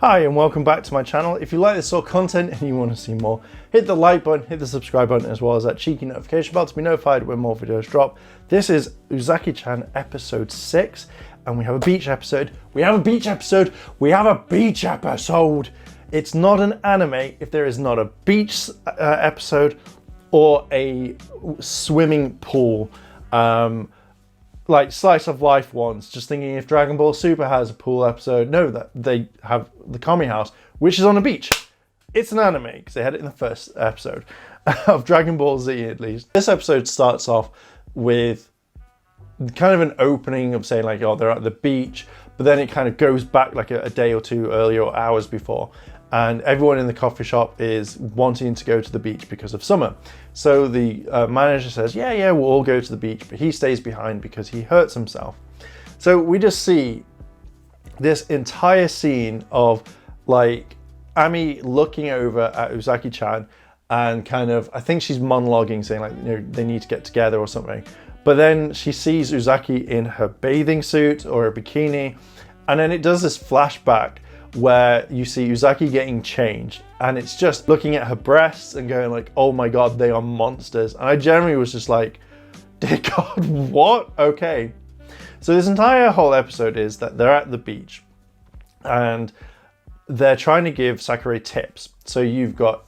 Hi and welcome back to my channel. If you like this sort of content and you want to see more, hit the like button, hit the subscribe button, as well as that cheeky notification bell to be notified when more videos drop. This is Uzaki-chan episode 6 and we have a beach episode. We have a beach episode. It's not an anime if there is not a beach episode or a swimming pool like slice of life ones. Just thinking if Dragon Ball Super has a pool episode, no, that they have the Kami house, which is on a beach. It's an anime because they had it in the first episode of Dragon Ball Z at least. This episode starts off with kind of an opening of saying like, oh, they're at the beach, but then it kind of goes back like a day or two earlier or hours before. And everyone in the coffee shop is wanting to go to the beach because of summer. So the manager says, yeah, we'll all go to the beach, but he stays behind because he hurts himself. So we just see this entire scene of like Ami looking over at Uzaki-chan and kind of, I think she's monologuing saying like, you know, they need to get together or something. But then she sees Uzaki in her bathing suit or a bikini. And then it does this flashback where you see Uzaki getting changed and it's just looking at her breasts and going like, oh my god, they are monsters. And I generally was just like, dear god, what? Okay. So this entire whole episode is that they're at the beach and they're trying to give Sekurai tips. So you've got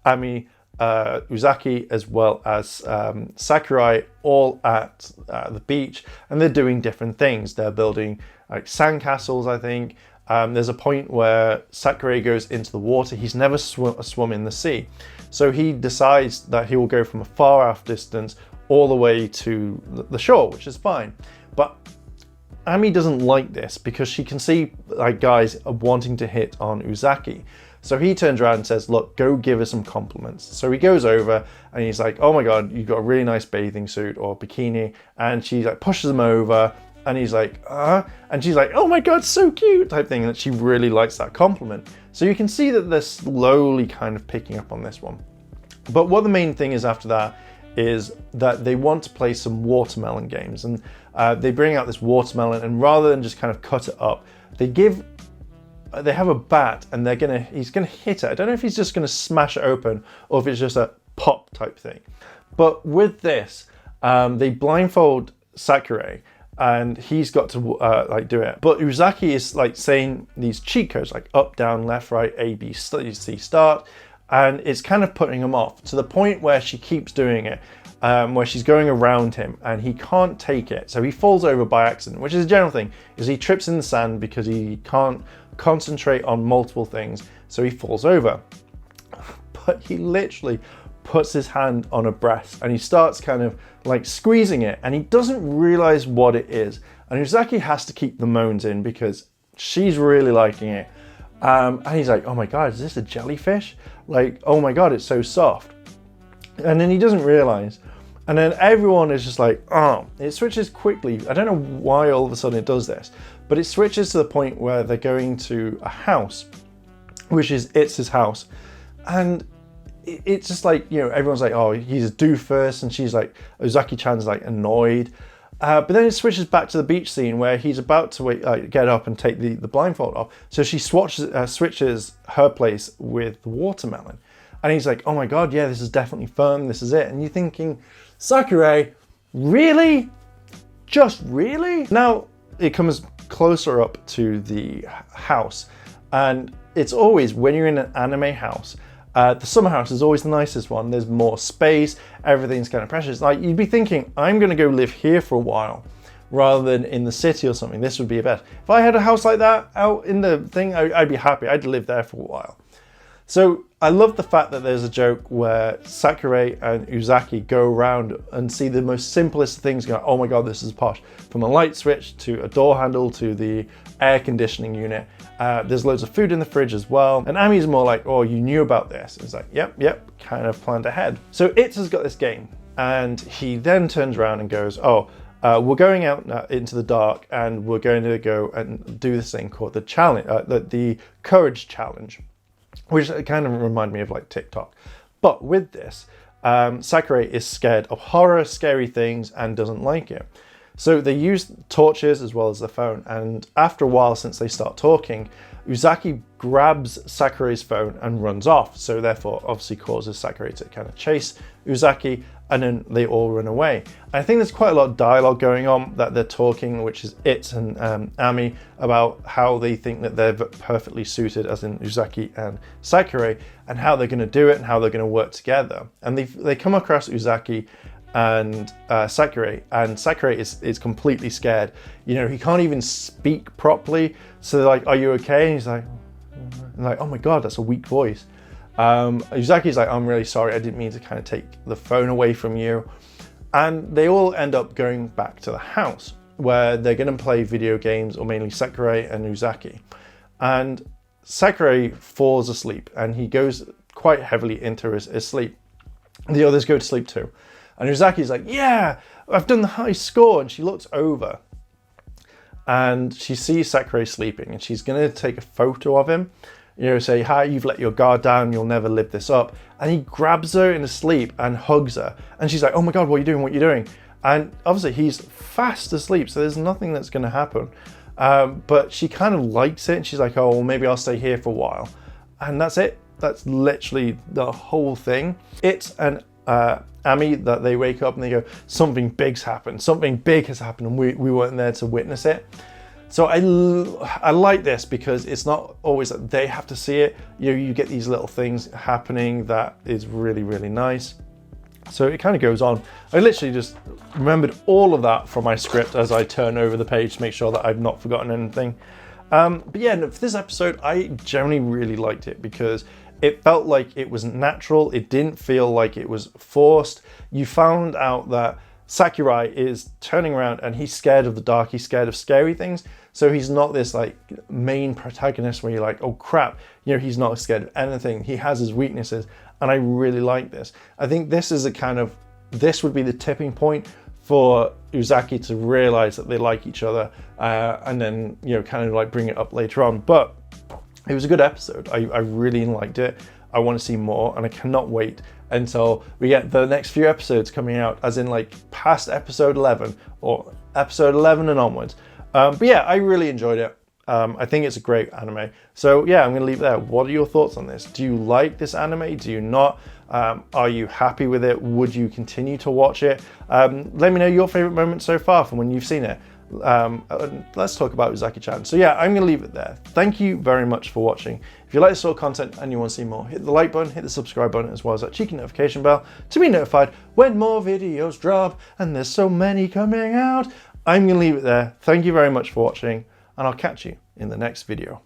Ami, Uzaki, as well as Sekurai all at the beach, and they're doing different things. They're building like sandcastles, I think. There's a point where Sekurai goes into the water. He's never swum in the sea. So he decides that he will go from a far off distance all the way to the shore, which is fine. But Ami doesn't like this because she can see like guys wanting to hit on Uzaki. So he turns around and says, look, go give her some compliments. So he goes over and he's like, oh my god, you've got a really nice bathing suit or bikini. And she like pushes him over. And he's like, and she's like, oh my god, so cute, type thing, and that she really likes that compliment. So you can see that they're slowly kind of picking up on this one. But what the main thing is after that is that they want to play some watermelon games. And they bring out this watermelon, and rather than just kind of cut it up, they have a bat and he's gonna hit it. I don't know if he's just gonna smash it open or if it's just a pop type thing. But with this, they blindfold Sekurai, and he's got to like do it. But Uzaki is like saying these cheat codes like up, down, left, right, A, B, C, start. And it's kind of putting him off to the point where she keeps doing it, where she's going around him and he can't take it. So he falls over by accident, which is a general thing, is he trips in the sand because he can't concentrate on multiple things. So he falls over. But he literally puts his hand on her breast and he starts kind of like squeezing it and he doesn't realize what it is. And Uzaki has to keep the moans in because she's really liking it. And he's like, oh my god, is this a jellyfish? Like, oh my god, it's so soft. And then he doesn't realize. And then everyone is just like, oh, it switches quickly. I don't know why all of a sudden it does this, but it switches to the point where they're going to a house, which is Itz's house. And it's just like, you know, everyone's like, oh, he's a doofus, and she's like, Uzaki-chan's like annoyed. But then it switches back to the beach scene where he's about to get up and take the blindfold off. So she switches her place with the watermelon. And he's like, oh my god, yeah, this is definitely firm, this is it. And you're thinking, Sekurai, really? Just really? Now it comes closer up to the house. And it's always, when you're in an anime house, the summer house is always the nicest one. There's more space, everything's kind of precious. Like you'd be thinking, I'm gonna go live here for a while rather than in the city or something. This would be a bet. If I had a house like that out in the thing, I'd be happy. I'd live there for a while. So I love the fact that there's a joke where Sekurai and Uzaki go around and see the most simplest things go, oh my god, this is posh. From a light switch to a door handle to the air conditioning unit. There's loads of food in the fridge as well. And Ami's more like, oh, you knew about this. It's like, yep, kind of planned ahead. So Itz has got this game and he then turns around and goes, oh, we're going out into the dark and we're going to go and do this thing called the challenge, the courage challenge, which kind of reminded me of like TikTok. But with this, Sekurai is scared of horror, scary things, and doesn't like it. So they use torches as well as the phone, and after a while, since they start talking, Uzaki grabs Sekurai's phone and runs off, so therefore obviously causes Sekurai to kind of chase Uzaki, and then they all run away. I think there's quite a lot of dialogue going on that they're talking, which is It and Ami, about how they think that they're perfectly suited, as in Uzaki and Sekurai, and how they're going to do it and how they're going to work together. And they come across Uzaki and Sekurai, and Sekurai is completely scared. You know, he can't even speak properly, so they're like, "Are you okay?" And he's like, "Oh my god, that's a weak voice." Uzaki's like, "I'm really sorry, I didn't mean to kind of take the phone away from you." And they all end up going back to the house where they're going to play video games, or mainly Sekurai and Uzaki. And Sekurai falls asleep and he goes quite heavily into his sleep. The others go to sleep too. And Uzaki's like, "Yeah, I've done the high score." And she looks over and she sees Sekurai sleeping, and she's going to take a photo of him. You know, say, "Hi, you've let your guard down, you'll never live this up." And he grabs her in his sleep and hugs her. And she's like, "Oh my god, what are you doing? What are you doing?" And obviously he's fast asleep, so there's nothing that's going to happen. But she kind of likes it, and she's like, "Oh, well, maybe I'll stay here for a while." And that's it. That's literally the whole thing. It's an Ami that they wake up and they go, "Something big's happened. Something big has happened, and we weren't there to witness it." So I like this because it's not always that they have to see it. You know, you get these little things happening that is really, really nice. So it kind of goes on. I literally just remembered all of that from my script as I turn over the page to make sure that I've not forgotten anything. But yeah, for this episode, I generally really liked it because it felt like it was natural. It didn't feel like it was forced. You found out that Sekurai is turning around and he's scared of the dark, he's scared of scary things. So he's not this like main protagonist where you're like, "Oh crap," you know, he's not scared of anything. He has his weaknesses, and I really like this. I think this is this would be the tipping point for Uzaki to realize that they like each other, and then, you know, kind of like bring it up later on. But it was a good episode. I really liked it. I want to see more, and I cannot wait until we get the next few episodes coming out, as in like past episode 11 or episode 11 and onwards. But yeah, I really enjoyed it. I think it's a great anime. So yeah, I'm going to leave it there. What are your thoughts on this? Do you like this anime? Do you not? Are you happy with it? Would you continue to watch it? Let me know your favorite moment so far from when you've seen it. Let's talk about Uzaki-chan. So yeah, I'm going to leave it there. Thank you very much for watching. If you like this sort of content and you want to see more, hit the like button, hit the subscribe button, as well as that cheeky notification bell to be notified when more videos drop, and there's so many coming out. I'm going to leave it there. Thank you very much for watching, and I'll catch you in the next video.